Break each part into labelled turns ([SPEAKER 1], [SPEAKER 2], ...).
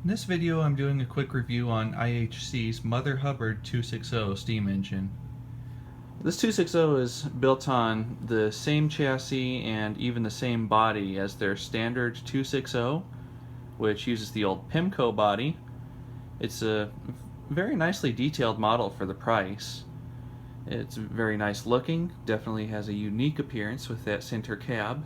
[SPEAKER 1] In this video I'm doing a quick review on IHC's Mother Hubbard 260 steam engine. This 260 is built on the same chassis and even the same body as their standard 260, which uses the old Pemco body. It's a very nicely detailed model for the price. It's very nice looking, definitely has a unique appearance with that center cab.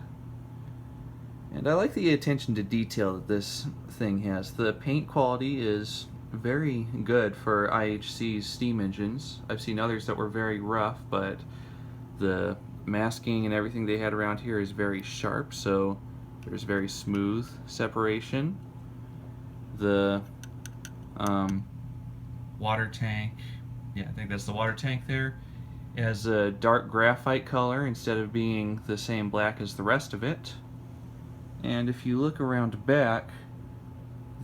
[SPEAKER 1] And I like the attention to detail that this thing has. The paint quality is very good for IHC's steam engines. I've seen others that were very rough, but the masking and everything they had around here is very sharp, so there's very smooth separation. The water tank, I think that's the water tank there, it has a dark graphite color instead of being the same black as the rest of it. And if you look around back,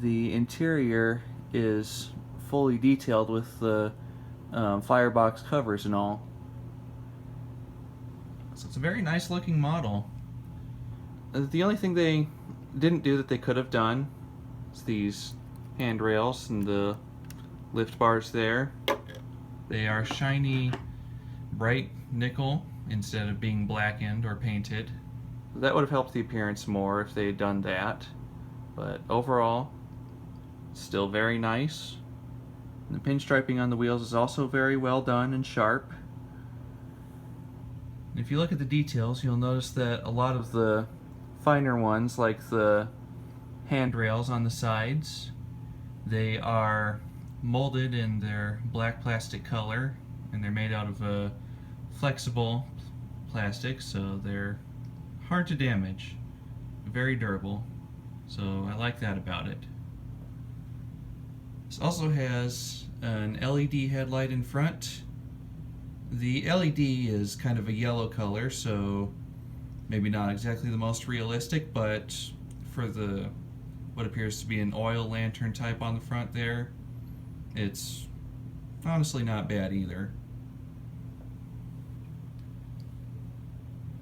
[SPEAKER 1] the interior is fully detailed with the firebox covers and all. So it's a very nice looking model. The only thing they didn't do that they could have done is these handrails and the lift bars there. They are shiny, bright nickel instead of being blackened or painted. That would have helped the appearance more if they had done that, but overall, still very nice. And the pinstriping on the wheels is also very well done and sharp. And if you look at the details, you'll notice that a lot of the finer ones, like the handrails on the sides, they are molded in their black plastic color, and they're made out of a flexible plastic, so they're hard to damage, very durable, so I like that about it. This also has an LED headlight in front. The LED is kind of a yellow color, so maybe not exactly the most realistic, but for the what appears to be an oil lantern type on the front there, it's honestly not bad either.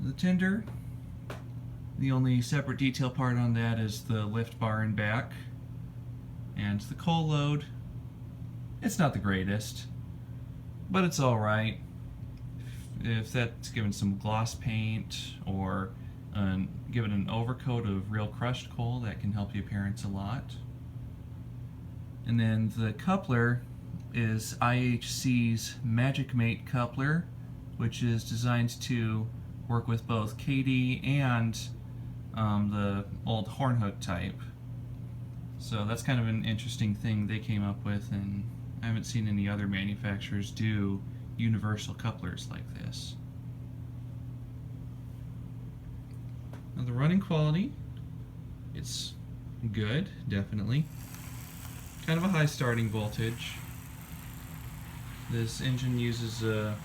[SPEAKER 1] The Tinder, the only separate detail part on that is the lift bar in back. And the coal load, it's not the greatest, but it's alright. If that's given some gloss paint or given an overcoat of real crushed coal, that can help the appearance a lot. And then the coupler is IHC's Magic Mate coupler, which is designed to work with both KD and the old horn hook type. So that's kind of an interesting thing they came up with, and I haven't seen any other manufacturers do universal couplers like this. Now the running quality, it's good, definitely. Kind of a high starting voltage. This engine uses a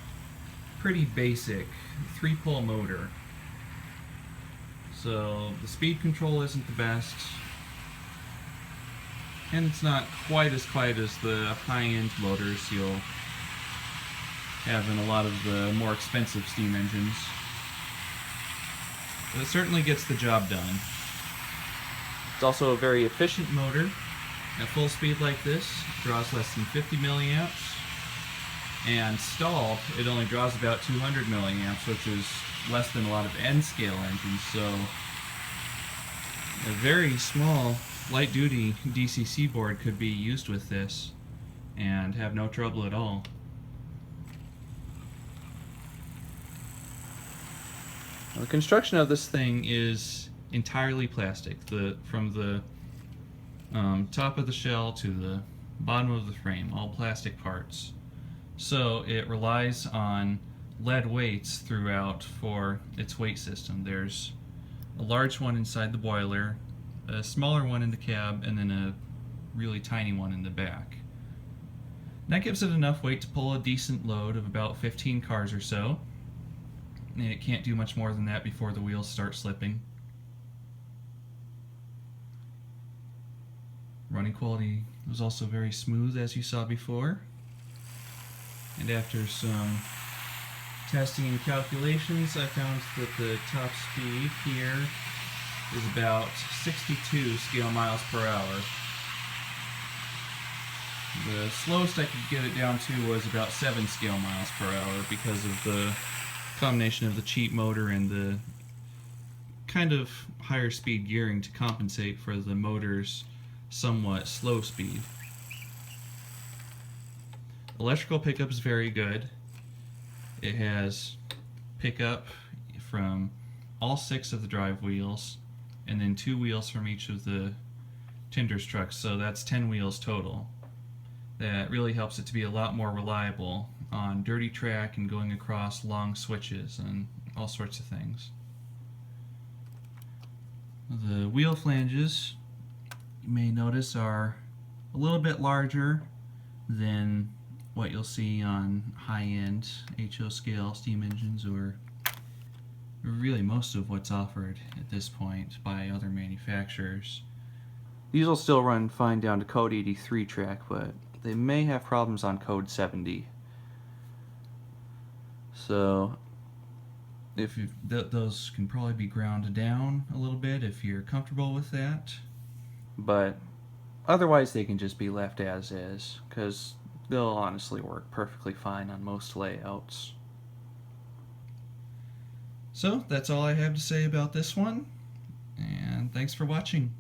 [SPEAKER 1] pretty basic 3-pole motor. So the speed control isn't the best, and it's not quite as quiet as the high-end motors you'll have in a lot of the more expensive steam engines. But it certainly gets the job done. It's also a very efficient motor. At full speed like this, it draws less than 50 milliamps, and stalled, it only draws about 200 milliamps, which is less than a lot of N-scale engines, so a very small light-duty DCC board could be used with this and have no trouble at all. Now, the construction of this thing is entirely plastic, from the top of the shell to the bottom of the frame, all plastic parts. So it relies on lead weights throughout for its weight system. There's a large one inside the boiler, a smaller one in the cab, and then a really tiny one in the back. And that gives it enough weight to pull a decent load of about 15 cars or so. And it can't do much more than that before the wheels start slipping. Running quality was also very smooth, as you saw before. And after some testing and calculations, I found that the top speed here is about 62 scale miles per hour. The slowest I could get it down to was about 7 scale miles per hour because of the combination of the cheap motor and the kind of higher speed gearing to compensate for the motor's somewhat slow speed. Electrical pickup is very good. It has pickup from all 6 of the drive wheels and then 2 wheels from each of the Tinder's trucks, so that's 10 wheels total. That really helps it to be a lot more reliable on dirty track and going across long switches and all sorts of things. The wheel flanges, you may notice, are a little bit larger than what you'll see on high-end HO scale steam engines, or really most of what's offered at this point by other manufacturers. These will still run fine down to code 83 track, but they may have problems on code 70. So if those can probably be ground down a little bit if you're comfortable with that, but otherwise they can just be left as is, because they'll honestly work perfectly fine on most layouts. So that's all I have to say about this one, and thanks for watching.